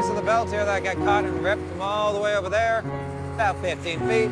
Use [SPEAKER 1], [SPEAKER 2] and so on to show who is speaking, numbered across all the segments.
[SPEAKER 1] lengths of the belt here that get caught and ripped from all the way over there, about 15 feet.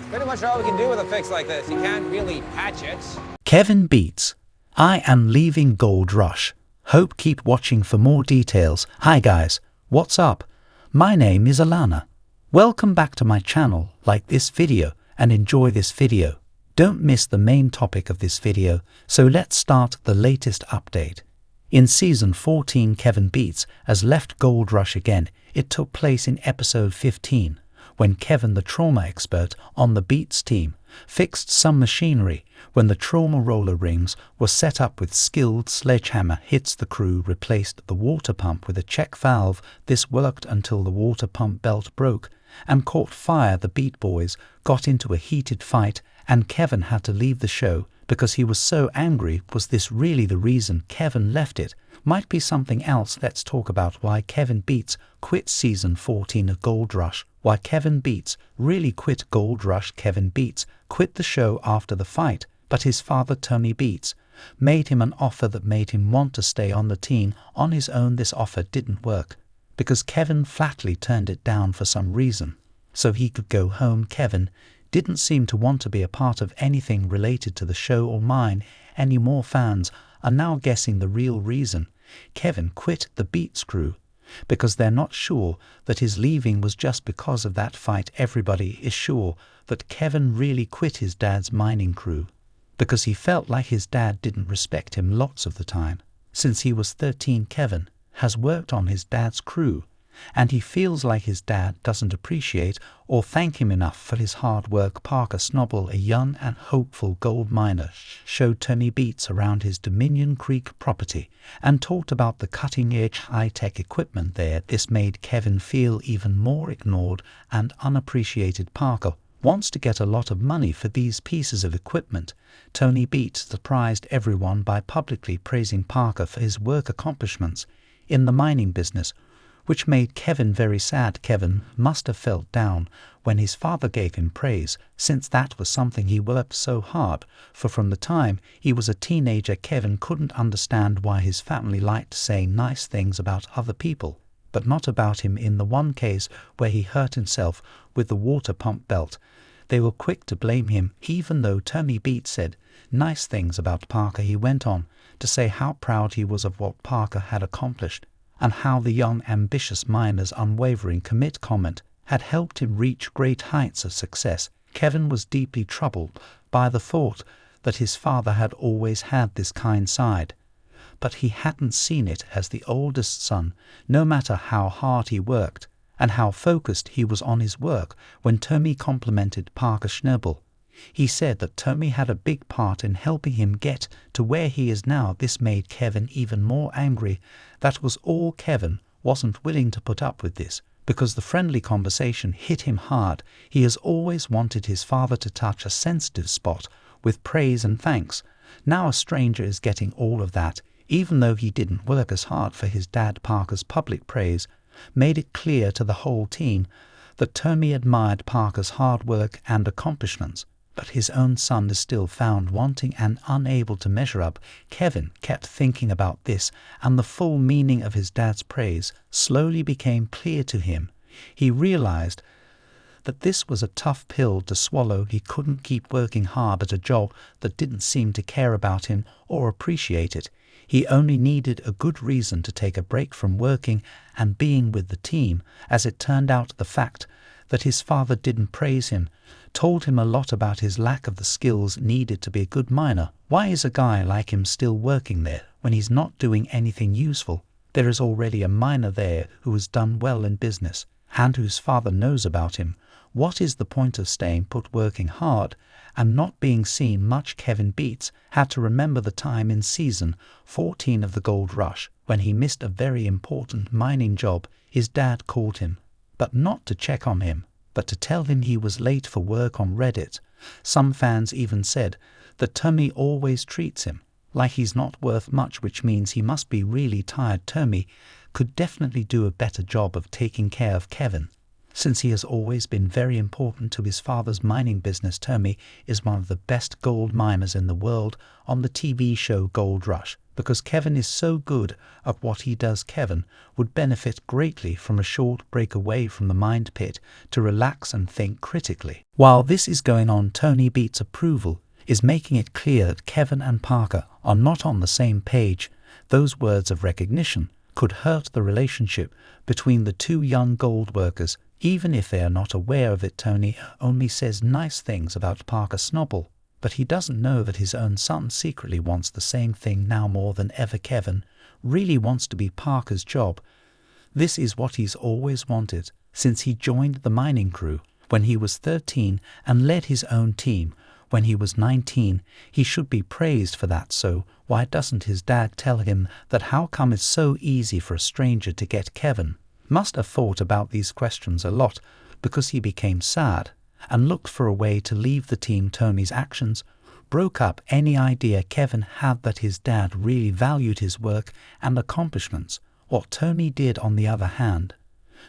[SPEAKER 1] Pretty much all we can do with a fix like this. You can't really patch it.
[SPEAKER 2] Kevin Beats. I am leaving Gold Rush. Hope keep watching for more details. Hi guys, what's up? My name is Alana. Welcome back to my channel. Like this video and enjoy this video. Don't miss the main topic of this video, so let's start the latest update. In Season 14, Kevin Beats has left Gold Rush again. It took place in Episode 15, when Kevin, the trauma expert on the Beats team, fixed some machinery when the trauma roller rings were set up with skilled sledgehammer hits. The crew replaced the water pump with a check valve. This worked until the water pump belt broke and caught fire. The Beat Boys got into a heated fight and Kevin had to leave the show because he was so angry. Was this really the reason Kevin left it? Might be something else. Let's talk about why Kevin Beats quit Season 14 of Gold Rush. Why Kevin Beats really quit Gold Rush. Kevin Beats quit the show after the fight, but his father Tony Beats made him an offer that made him want to stay on the team on his own. This offer didn't work because Kevin flatly turned it down for some reason, so he could go home. Kevin didn't seem to want to be a part of anything related to the show or mine anymore. Fans are now guessing the real reason Kevin quit the Beats crew, because they're not sure that his leaving was just because of that fight. Everybody is sure that Kevin really quit his dad's mining crew because he felt like his dad didn't respect him. Lots of the time since he was 13, Kevin has worked on his dad's crew, and he feels like his dad doesn't appreciate or thank him enough for his hard work. Parker Schendel, a young and hopeful gold miner, showed Tony Beats around his Dominion Creek property and talked about the cutting-edge high-tech equipment there. This made Kevin feel even more ignored and unappreciated. Parker wants to get a lot of money for these pieces of equipment. Tony Beats surprised everyone by publicly praising Parker for his work accomplishments in the mining business, which made Kevin very sad. Kevin must have felt down when his father gave him praise, since that was something he worked so hard for from the time he was a teenager. Kevin couldn't understand why his family liked saying nice things about other people, but not about him. In the one case where he hurt himself with the water pump belt, they were quick to blame him. Even though Tony Beats said nice things about Parker, he went on to say how proud he was of what Parker had accomplished, and how the young ambitious miner's unwavering commitment had helped him reach great heights of success. Kevin was deeply troubled by the thought that his father had always had this kind side, but he hadn't seen it as the oldest son. No matter how hard he worked and how focused he was on his work, when Tony complimented Parker Schendel, he said that Tony had a big part in helping him get to where he is now. This made Kevin even more angry. That was all. Kevin wasn't willing to put up with this because the friendly conversation hit him hard. He has always wanted his father to touch a sensitive spot with praise and thanks. Now a stranger is getting all of that, even though he didn't work as hard for his dad. Parker's public praise made it clear to the whole team that Tony admired Parker's hard work and accomplishments, but his own son is still found wanting and unable to measure up. Kevin kept thinking about this, and the full meaning of his dad's praise slowly became clear to him. He realized that this was a tough pill to swallow. He couldn't keep working hard at a job that didn't seem to care about him or appreciate it. He only needed a good reason to take a break from working and being with the team. As it turned out, the fact that his father didn't praise him told him a lot about his lack of the skills needed to be a good miner. Why is a guy like him still working there when he's not doing anything useful? There is already a miner there who has done well in business and whose father knows about him. What is the point of staying put, working hard, and not being seen much? Kevin Beats had to remember the time in Season 14 of the Gold Rush when he missed a very important mining job. His dad called him, but not to check on him, but to tell him he was late for work. On Reddit, some fans even said that Tony always treats him like he's not worth much, which means he must be really tired. Tony could definitely do a better job of taking care of Kevin, since he has always been very important to his father's mining business. Tony is one of the best gold miners in the world. On the TV show Gold Rush, because Kevin is so good at what he does. Kevin would benefit greatly from a short break away from the mind pit to relax and think critically. While this is going on, Tony Beats' approval is making it clear that Kevin and Parker are not on the same page. Those words of recognition could hurt the relationship between the two young gold workers, even if they are not aware of it. Tony only says nice things about Parker Snobble, but he doesn't know that his own son secretly wants the same thing now more than ever. Kevin really wants to be Parker's job. This is what he's always wanted since he joined the mining crew when he was 13 and led his own team when he was 19. He should be praised for that. So why doesn't his dad tell him that? How come it's so easy for a stranger to get? Kevin must have thought about these questions a lot because he became sad and looked for a way to leave the team. Tony's actions broke up any idea Kevin had that his dad really valued his work and accomplishments. What Tony did, on the other hand,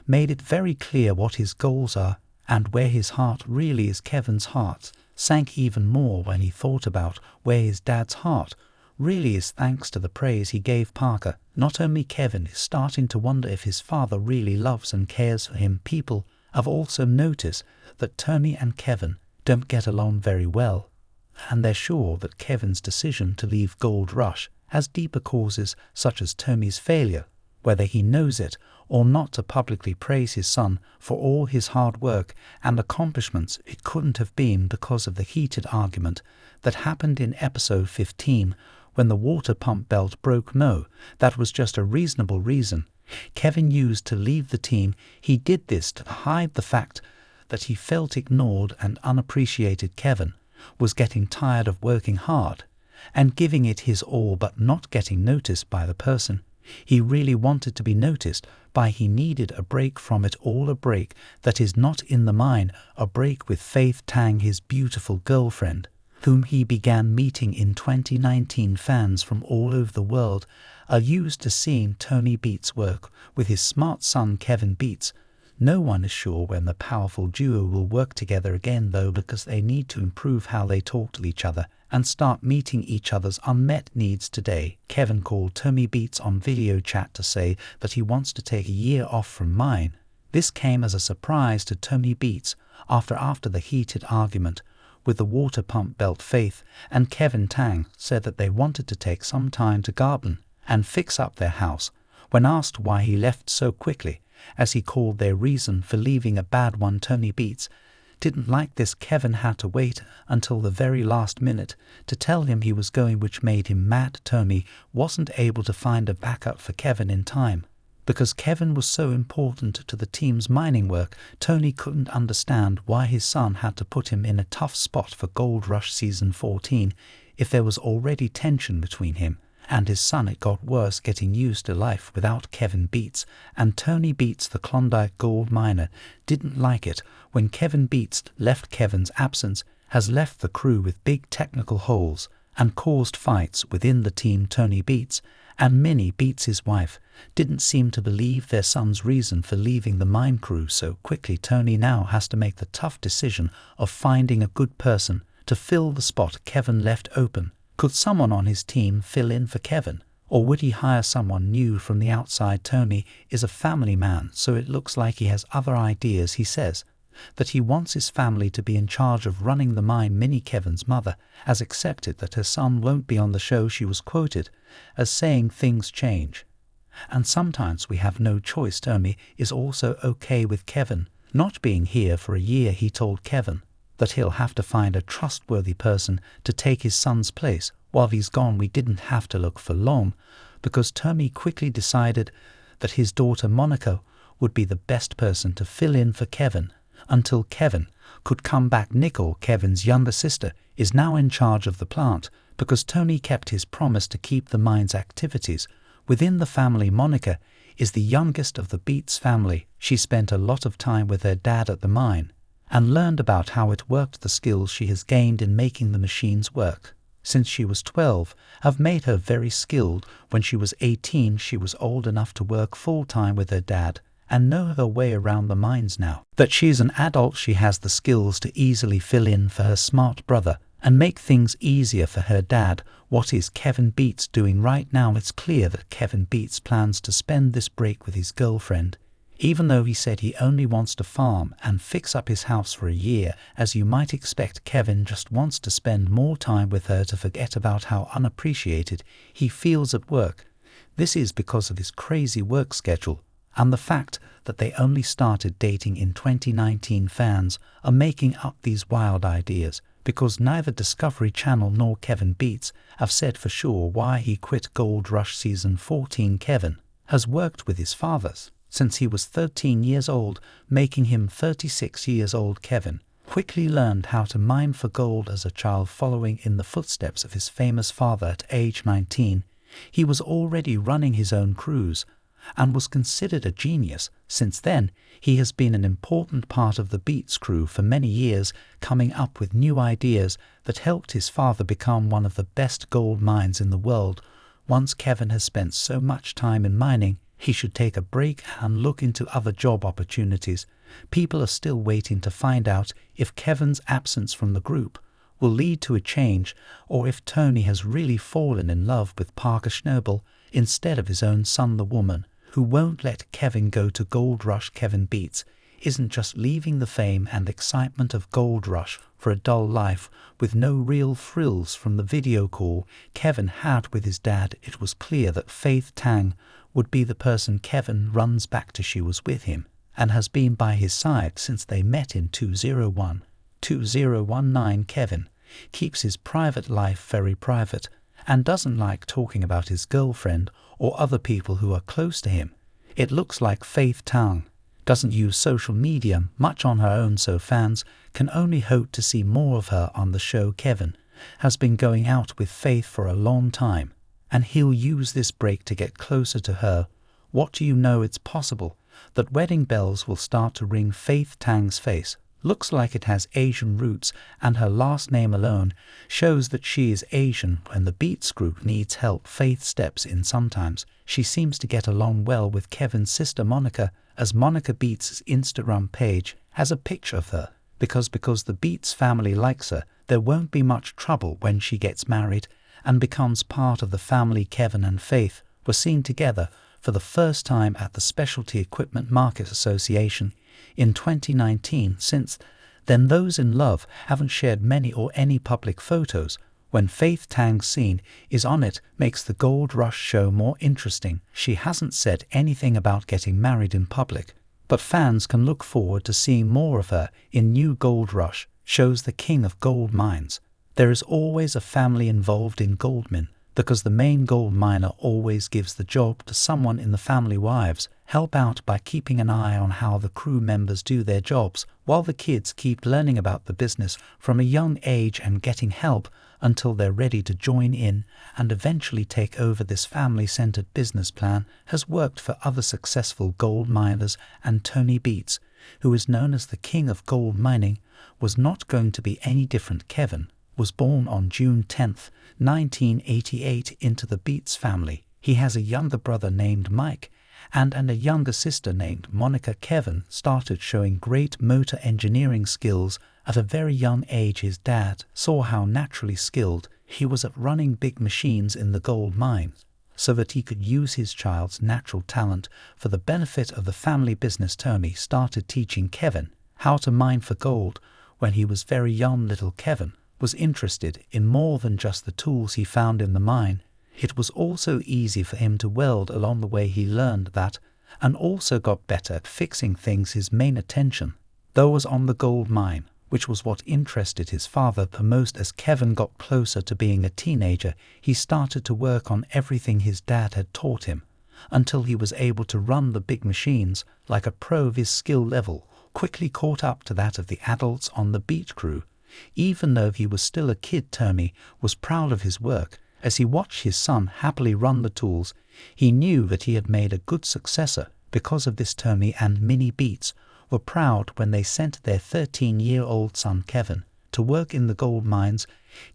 [SPEAKER 2] made it very clear what his goals are and where his heart really is. Kevin's heart sank even more when he thought about where his dad's heart really is, thanks to the praise he gave Parker. Not only Kevin is starting to wonder if his father really loves and cares for him. People have also noticed that Tony and Kevin don't get along very well, and they're sure that Kevin's decision to leave Gold Rush has deeper causes, such as Tony's failure, whether he knows it or not, to publicly praise his son for all his hard work and accomplishments. It couldn't have been because of the heated argument that happened in episode 15 when the water pump belt broke. No, that was just a reasonable reason Kevin used to leave the team. He did this to hide the fact that he felt ignored and unappreciated. Kevin was getting tired of working hard and giving it his all but not getting noticed by the person he really wanted to be noticed by. He needed a break from it all, a break that is not in the mine, a break with Faith Tang, his beautiful girlfriend, whom he began meeting in 2019. Fans from all over the world are used to seeing Tony Beats work with his smart son Kevin Beats. No one is sure when the powerful duo will work together again, though, because they need to improve how they talk to each other and start meeting each other's unmet needs. Today, Kevin called Tony Beats on video chat to say that he wants to take a year off from mine. This came as a surprise to Tony Beats after the heated argument with the water pump belt. Faith and Kevin Tang said that they wanted to take some time to garden and fix up their house. When asked why he left so quickly, as he called their reason for leaving a bad one, Tony Beats didn't like this. Kevin had to wait until the very last minute to tell him he was going, which made him mad. Tony wasn't able to find a backup for Kevin in time because Kevin was so important to the team's mining work. Tony couldn't understand why his son had to put him in a tough spot for Gold Rush Season 14 if there was already tension between him and his son. It got worse, getting used to life without Kevin Beats, and Tony Beats, the Klondike gold miner, didn't like it when Kevin Beats left. Kevin's absence has left the crew with big technical holes and caused fights within the team. Tony Beats and Minnie Beats, his wife, didn't seem to believe their son's reason for leaving the mine crew so quickly. Tony now has to make the tough decision of finding a good person to fill the spot Kevin left open. Could someone on his team fill in for Kevin, or would he hire someone new from the outside? Tony is a family man, so it looks like he has other ideas. He says that he wants his family to be in charge of running the mine. Minnie, Kevin's mother, has accepted that her son won't be on the show. She was quoted as saying things change, and sometimes we have no choice. Tony is also okay with Kevin not being here for a year. He told Kevin that he'll have to find a trustworthy person to take his son's place while he's gone. We didn't have to look for long because Tony quickly decided that his daughter Monica would be the best person to fill in for Kevin until Kevin could come back. Nicole, Kevin's younger sister, is now in charge of the plant because Tony kept his promise to keep the mine's activities within the family. Monica is the youngest of the Beats family. She spent a lot of time with her dad at the mine and learned about how it worked. The skills she has gained in making the machines work since she was 12 have made her very skilled. When she was 18, she was old enough to work full-time with her dad and know her way around the mines. Now that she's an adult, she has the skills to easily fill in for her smart brother and make things easier for her dad. What is Kevin Beats doing right now? It's clear that Kevin Beats plans to spend this break with his girlfriend. Even though he said he only wants to farm and fix up his house for a year, as you might expect, Kevin just wants to spend more time with her to forget about how unappreciated he feels at work. This is because of his crazy work schedule and the fact that they only started dating in 2019. Fans are making up these wild ideas because neither Discovery Channel nor Kevin Beats have said for sure why he quit Gold Rush Season 14. Kevin has worked with his fathers since he was 13 years old, making him 36 years old. Kevin quickly learned how to mine for gold as a child, following in the footsteps of his famous father. At age 19, he was already running his own crews and was considered a genius. Since then, he has been an important part of the Beats crew for many years, coming up with new ideas that helped his father become one of the best gold mines in the world. Once Kevin has spent so much time in mining, he should take a break and look into other job opportunities. People are still waiting to find out if Kevin's absence from the group will lead to a change, or if Tony has really fallen in love with Parker Schendel instead of his own son. The woman who won't let Kevin go to Gold Rush, Kevin Beats, isn't just leaving the fame and excitement of Gold Rush for a dull life with no real thrills. From the video call Kevin had with his dad, it was clear that Faith Tang would be the person Kevin runs back to. She was with him and has been by his side since they met in 2019. Kevin keeps his private life very private and doesn't like talking about his girlfriend or other people who are close to him. It looks like Faith Tang doesn't use social media much on her own, so fans can only hope to see more of her on the show. Kevin has been going out with Faith for a long time, and he'll use this break to get closer to her. What do you know? It's possible that wedding bells will start to ring. Faith Tang's face looks like it has Asian roots, and her last name alone shows that she is Asian. When the Beats group needs help, Faith steps in sometimes. She seems to get along well with Kevin's sister Monica, as Monica Beats' Instagram page has a picture of her. Because the Beats family likes her, there won't be much trouble when she gets married and becomes part of the family. Kevin and Faith were seen together for the first time at the Specialty Equipment Market Association in 2019. Since then, those in love haven't shared many or any public photos. When Faith Tang's scene is on, it makes the Gold Rush show more interesting. She hasn't said anything about getting married in public, but fans can look forward to seeing more of her in new Gold Rush shows. The King of Gold Mines. There is always a family involved in Goldmin, because the main gold miner always gives the job to someone in the family. Wives help out by keeping an eye on how the crew members do their jobs, while the kids keep learning about the business from a young age and getting help until they're ready to join in and eventually take over. This family-centered business plan has worked for other successful gold miners, and Tony Beats, who is known as the King of Gold Mining, was not going to be any different. Kevin was born on June 10, 1988 into the Beats family. He has a younger brother named Mike and a younger sister named Monica. Kevin started showing great motor engineering skills at a very young age. His dad saw how naturally skilled he was at running big machines in the gold mines, so that he could use his child's natural talent for the benefit of the family business. Tony started teaching Kevin how to mine for gold when he was very young. Little Kevin was interested in more than just the tools he found in the mine. It was also easy for him to weld. Along the way he learned that and also got better at fixing things. His main attention, though, was on the gold mine, which was what interested his father the most. As Kevin got closer to being a teenager, he started to work on everything his dad had taught him, until he was able to run the big machines like a pro. His skill level quickly caught up to that of the adults on the Beat crew. Even though he was still a kid, Tony was proud of his work. As he watched his son happily run the tools, he knew that he had made a good successor. Because of this, Tony and Minnie Beats were proud when they sent their 13-year-old son Kevin to work in the gold mines.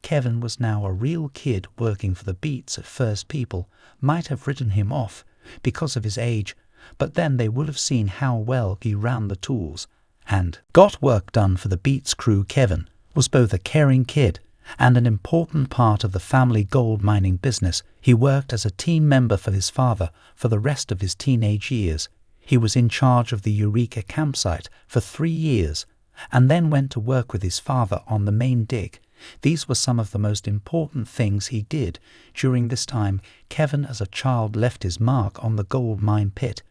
[SPEAKER 2] Kevin was now a real kid working for the Beats. At first, people might have written him off because of his age, but then they would have seen how well he ran the tools and got work done for the Beats crew. Kevin was both a caring kid and an important part of the family gold mining business. He worked as a team member for his father for the rest of his teenage years. He was in charge of the Eureka campsite for 3 years, and then went to work with his father on the main dig. These were some of the most important things he did. During this time, Kevin as a child left his mark on the gold mine pit.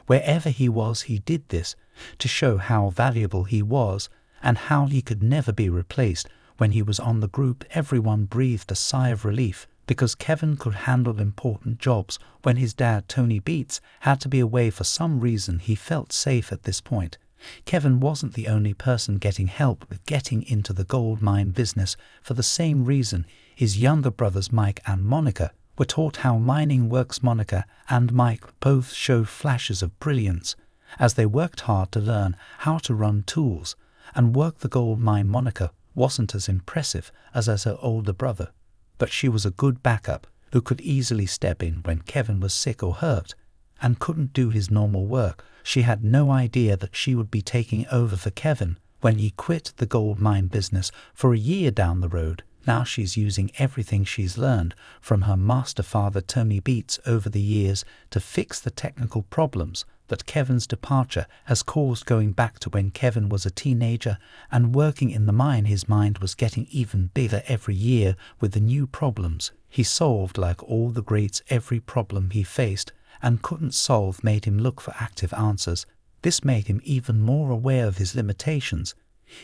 [SPEAKER 2] Wherever he was, he did this to show how valuable he was and how he could never be replaced. When he was on the group, everyone breathed a sigh of relief because Kevin could handle important jobs. When his dad, Tony Beats, had to be away for some reason, he felt safe at this point. Kevin wasn't the only person getting help with getting into the gold mine business. For the same reason, his younger brothers Mike and Monica were taught how mining works. Monica and Mike both showed flashes of brilliance as they worked hard to learn how to run tools and work the gold mine. Monica wasn't as impressive as her older brother, but she was a good backup who could easily step in when Kevin was sick or hurt and couldn't do his normal work. She had no idea that she would be taking over for Kevin when he quit the gold mine business for a year down the road. Now she's using everything she's learned from her master father Tony Beats over the years to fix the technical problems that Kevin's departure has caused. Going back to when Kevin was a teenager and working in the mine, his mind was getting even bigger every year with the new problems he solved. Like all the greats, every problem he faced and couldn't solve made him look for active answers. This made him even more aware of his limitations.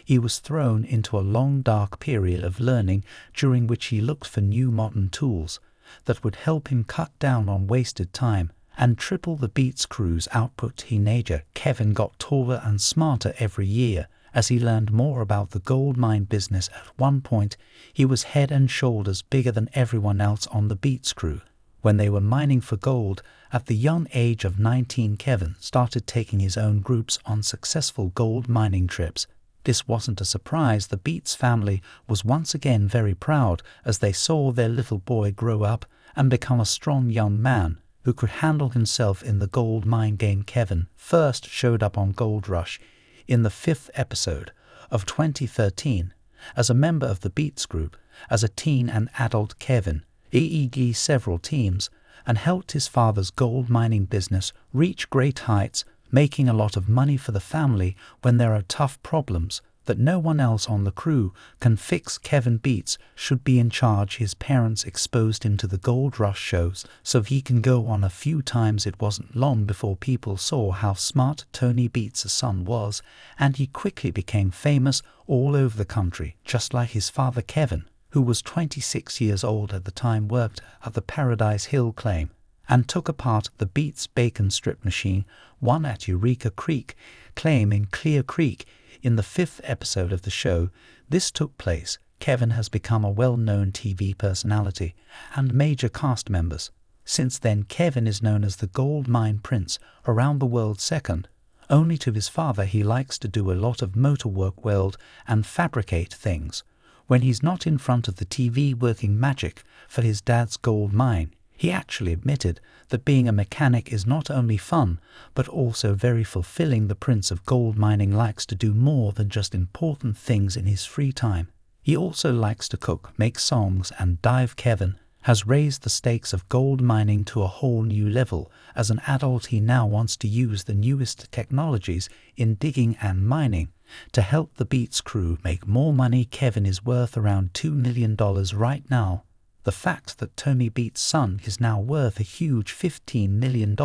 [SPEAKER 2] He was thrown into a long dark period of learning during which he looked for new modern tools that would help him cut down on wasted time and triple the Beats crew's output. Teenager Kevin got taller and smarter every year as he learned more about the gold mine business. At one point, he was head and shoulders bigger than everyone else on the Beats crew. When they were mining for gold, at the young age of 19, Kevin started taking his own groups on successful gold mining trips. This wasn't a surprise. The Beats family was once again very proud as they saw their little boy grow up and become a strong young man who could handle himself in the gold mine game. Kevin first showed up on Gold Rush in the 5th episode of 2013 as a member of the Beats group. As a teen and adult, Kevin led several teams and helped his father's gold mining business reach great heights, making a lot of money for the family when there are tough problems that no one else on the crew can fix. Kevin Beats should be in charge. His parents exposed him to the Gold Rush shows so he can go on a few times. It wasn't long before people saw how smart Tony Beats' son was, and he quickly became famous all over the country, just like his father Kevin, who was 26 years old at the time, worked at the Paradise Hill claim and took apart the Beats bacon strip machine, one at Eureka Creek claim in Clear Creek. In the 5th episode of the show this took place, Kevin has become a well-known TV personality and major cast members. Since then, Kevin is known as the Gold Mine Prince around the world, second only to his father. He likes to do a lot of motor work, weld and fabricate things. When he's not in front of the TV working magic for his dad's gold mine, he actually admitted that being a mechanic is not only fun, but also very fulfilling. The Prince of Gold Mining likes to do more than just important things in his free time. He also likes to cook, make songs, and dive. Kevin has raised the stakes of gold mining to a whole new level. As an adult, he now wants to use the newest technologies in digging and mining to help the Beats crew make more money. Kevin is worth around $2 million right now. The fact that Tony Beats' son is now worth a huge $15 million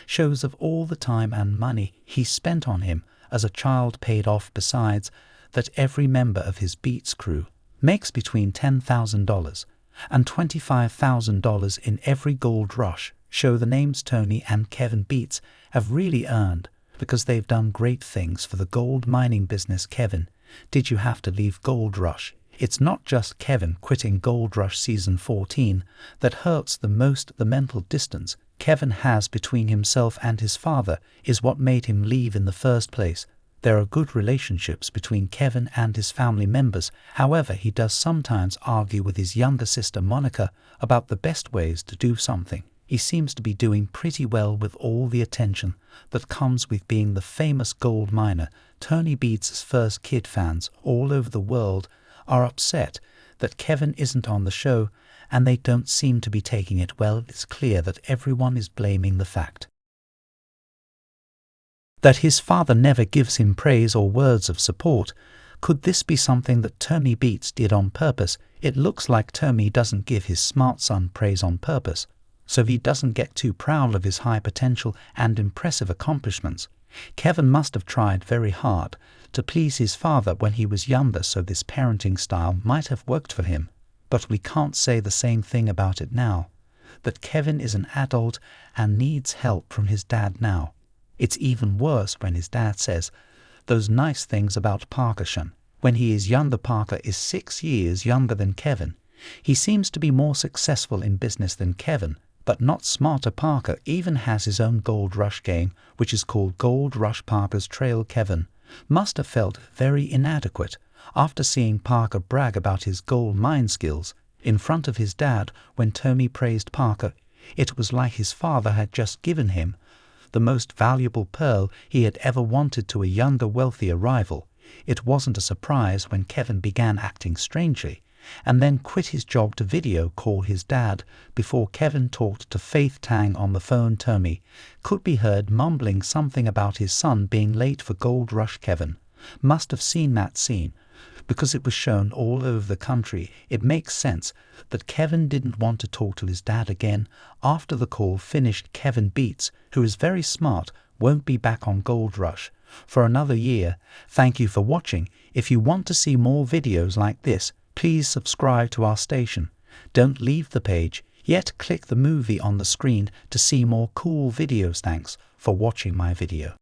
[SPEAKER 2] shows of all the time and money he spent on him as a child paid off. Besides that, every member of his Beats crew makes between $10,000 and $25,000 in every Gold Rush show. The names Tony and Kevin Beats have really earned because they've done great things for the gold mining business. Kevin, did you have to leave Gold Rush? It's not just Kevin quitting Gold Rush Season 14 that hurts the most. The mental distance Kevin has between himself and his father is what made him leave in the first place. There are good relationships between Kevin and his family members. However, he does sometimes argue with his younger sister Monica about the best ways to do something. He seems to be doing pretty well with all the attention that comes with being the famous gold miner. Tony Beats' first kid fans all over the world are upset that Kevin isn't on the show, and they don't seem to be taking it well. It's clear that everyone is blaming the fact that his father never gives him praise or words of support. Could this be something that Tommy Beats did on purpose? It looks like Tommy doesn't give his smart son praise on purpose, so he doesn't get too proud of his high potential and impressive accomplishments. Kevin must have tried very hard to please his father when he was younger, so this parenting style might have worked for him. But we can't say the same thing about it now, that Kevin is an adult and needs help from his dad now. It's even worse when his dad says those nice things about Parker. When he is younger, Parker is 6 years younger than Kevin. He seems to be more successful in business than Kevin, but not smarter. Parker even has his own Gold Rush game, which is called Gold Rush Parker's Trail. Kevin must have felt very inadequate after seeing Parker brag about his gold mine skills in front of his dad. When Tommy praised Parker, it was like his father had just given him the most valuable pearl he had ever wanted to a younger, wealthier rival. It wasn't a surprise when Kevin began acting strangely and then quit his job to video call his dad before Kevin talked to Faith Tang on the phone. Tommy could be heard mumbling something about his son being late for Gold Rush. Kevin must have seen that scene because it was shown all over the country. It makes sense that Kevin didn't want to talk to his dad again after the call finished. Kevin Beats, who is very smart, won't be back on Gold Rush for another year. Thank you for watching. If you want to see more videos like this, please subscribe to our station. Don't leave the page yet. Click the movie on the screen to see more cool videos. Thanks for watching my video.